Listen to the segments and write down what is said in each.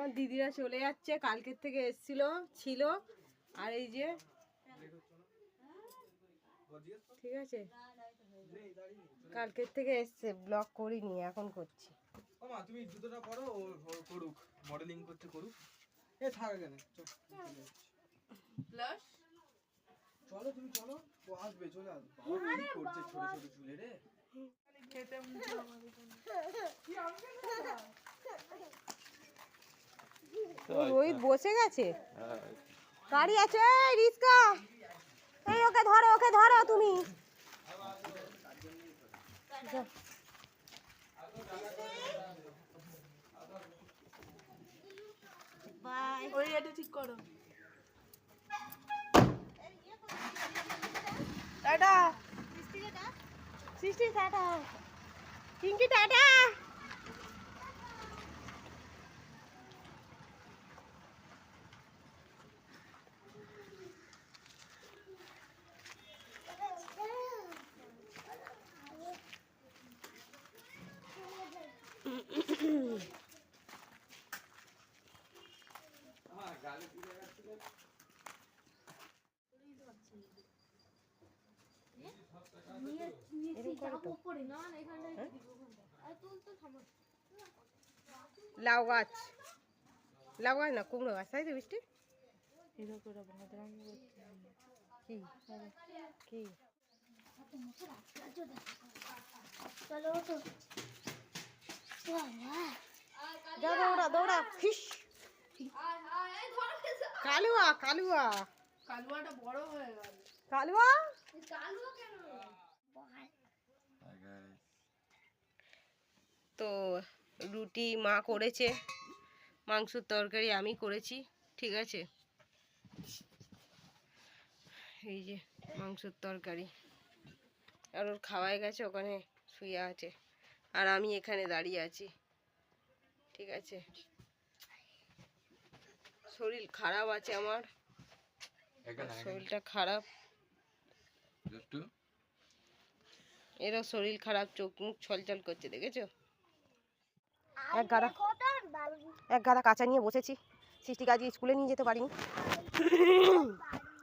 আমার দিদিরা চলে যাচ্ছে, কালকের থেকে ছিল আর এই যে ঠিক আছে কালকের থেকে এসছে, ব্লগ করিনি, এখন করছি। ওমা তুমি জুতোটা পরো, ও করুক, মডেলিং করতে করুক। এ থাক কেন, প্লাস চলো তুমি চলো, ও আসবে, চলে আসবে। বাবা কি করছে ছোট ছোট চুলে রে, খেতে ওই বসে গেছে, গাড়ি আছে রিস্কা, এই ওকে ধরো তুমি। বাই, ওই এটা ঠিক করো। টাটা সৃষ্টি, টাটা পিঙ্কি, টাটা। লাউ গাছ না কুমড়ো গাছ, তাই তো বৃষ্টি? কি দৌড়া কালুয়াটা বড় হয়ে গেল। কালুয়া কেন? তো রুটি মা করেছে, মাংসের তরকারি আমি করেছি, ঠিক আছে। এই যে মাংসের তরকারি, আর ওর খাওয়াই গেছে, ওখানে শুয়ে আছে, আর আমি এখানে দাঁড়িয়ে আছি, ঠিক আছে। শরীর খারাপ আছে আমার, শরীরটা খারাপ, এরও শরীর খারাপ, চোখ মুখ ছলছল করছে, দেখেছো? এক গাদা কাঁচা নিয়ে বসেছি, সৃষ্টি কাজে স্কুলে নিয়ে যেতে পারিনি।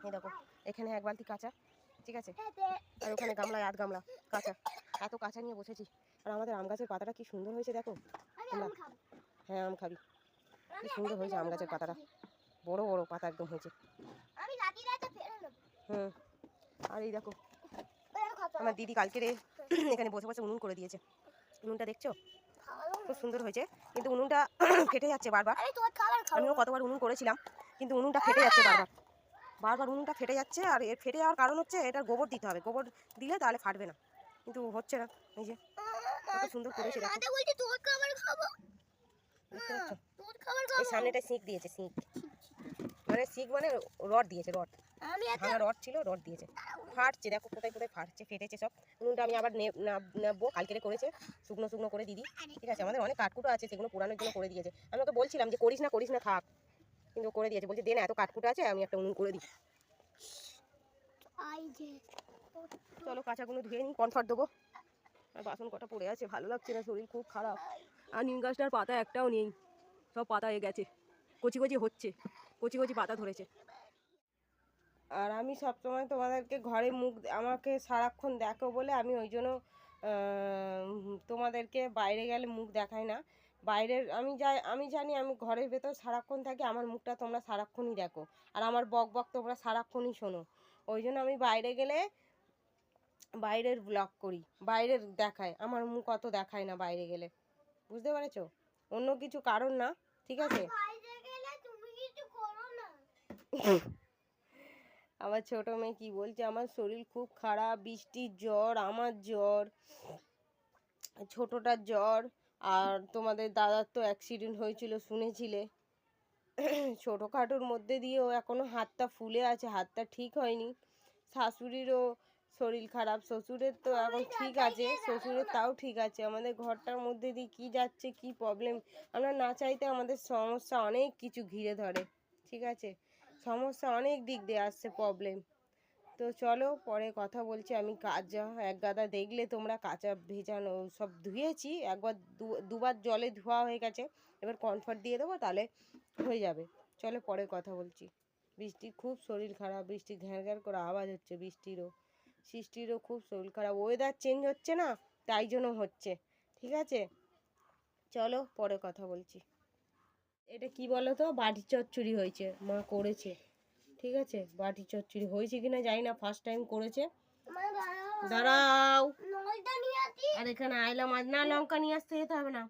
এই দেখো এখানে এক বালতি কাঁচা, ঠিক আছে, আর ওখানে গামলায় আধ গামলা কাঁচা, এত কাঁচা নিয়ে বসেছি। আর আমাদের আম গাছের পাতাটা কি সুন্দর হয়েছে দেখো তোমরা। হ্যাঁ আম খাবি, কি সুন্দর হয়েছে আম গাছের পাতাটা, বড় বড় পাতা একদম হয়েছে। আর এই দেখো আমার দিদি কালকে এখানে বসে বসে উনুন করে দিয়েছে, উনুনটা দেখছো খুব সুন্দর হয়েছে, কিন্তু উনুনটা ফেটে যাচ্ছে বারবার। আমিও কতবার উনুন করেছিলাম, কিন্তু উনুনটা ফেটে যাচ্ছে বারবার উনুনটা ফেটে যাচ্ছে। আর এর ফেটে যাওয়ার কারণ হচ্ছে এটার গোবর দিতে হবে, গোবর দিলে তাহলে ফাটবে না, কিন্তু হচ্ছে না। এই যে কত সুন্দর করেছে দেখো, এই সামনেটা সিঁক দিয়েছে, সিঁক মানে রড দিয়েছে, ভাঙা রড ছিল, রড দিয়েছে। ফাটছে দেখো, কোথায় কোথায় ফাটছে, ফেটেছে সব। উনুনটা আমি আবার নেবো, কালকে করেছে শুকনো করে দিদি, ঠিক আছে। আমাদের অনেক কাঠকুটো আছে, সেগুলো পোড়ানোর জন্য করে দিয়েছে। আমি ওকে বলছিলাম যে করিস না থাক, কিন্তু করে দিয়েছে, বলছে দে না, এত কাঠকুটো আছে, আমি একটা উনুন করে দিই। চলো কাঁচাগুলো ধুয়ে নিই, কনফার্ট দেবো। আর বাসন কটা পড়ে আছে, ভালো লাগছে না, শরীর খুব খারাপ। আর নিম গাছটার পাতা একটাও নেই, সব পাতা গেছে, কচি হচ্ছে, কচি পাতা ধরেছে। আর আমি সবসময় তোমাদেরকে ঘরে আমাকে সারাক্ষণ দেখো বলে আমি ওই জন্য তোমাদেরকে বাইরে গেলে মুখ দেখাই না। বাইরের আমি জানি আমি ঘরের ভেতর সারাক্ষণ থাকি, আমার মুখটা তোমরা সারাক্ষণই দেখো, আর আমার বক তোমরা সারাক্ষণই শোনো। ওই জন্য আমি বাইরে গেলে বাইরের ব্লগ করি, বাইরের দেখায়, আমার মুখ অত দেখায় না বাইরে গেলে, বুঝতে পেরেছো? অন্য কিছু কারণ না, ঠিক আছে। আমার ছোট মেয়ে কি বলছে, আমার শরীর খুব খারাপ, বৃষ্টির জ্বর, আমার জ্বর, ছোটটার জ্বর, আর তোমাদের দাদার তো অ্যাক্সিডেন্ট হয়েছিল শুনেছিলে, ছোটোখাটোর মধ্যে দিয়েও এখনো হাতটা ফুলে আছে, হাতটা ঠিক হয়নি। শাশুড়িরও শরীর খারাপ, শ্বশুরের তো এখন ঠিক আছে, শ্বশুরের তাও ঠিক আছে। আমাদের ঘরটার মধ্যে দিয়ে কি যাচ্ছে, কি প্রবলেম, আমরা না চাইতে আমাদের সমস্যা অনেক কিছু ঘিরে ধরে, ঠিক আছে, সমস্যা অনেক দিক দিয়ে আসছে প্রবলেম। তো চলো পরে কথা বলছি। আমি কাঁচা এক গাদা দেখলে তোমরা কাঁচা ভেজানো সব ধুয়েছি, একবার দুবার জলে ধোয়া হয়ে গেছে, এবার কমফর্ট দিয়ে দেবো তাহলে হয়ে যাবে। চলো পরে কথা বলছি। বৃষ্টির খুব শরীর খারাপ, বৃষ্টি ঘ্যার ঘ্যার করে আওয়াজ হচ্ছে, সৃষ্টিরও খুব শরীর খারাপ, ওয়েদার চেঞ্জ হচ্ছে না তাই জন্য হচ্ছে। ঠিক আছে চলো পরে কথা বলছি। এটা কি বলো তো, বাটি চচ্চড়ি হয়েছে, মা করেছে। ঠিক আছে বাটি চচ্চড়ি হয়েছে কিনা জানি না, ফার্স্ট টাইম করেছে। দাঁড়াও, আর এখানে আইলা মাছ, না লঙ্কা নিয়ে আসতে যেতে হবে না,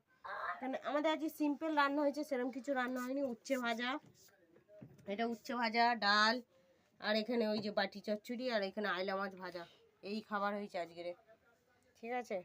এখানে আমাদের আজকে সিম্পল রান্না হয়েছে, সেরকম কিছু রান্না হয়নি। উচ্ছে ভাজা, এটা উচ্ছে ভাজা, ডাল, আর এখানে ওই যে বাটি চচ্চড়ি, আর এখানে আইলা মাছ ভাজা, এই খাবার হয়েছে আজকের। ঠিক আছে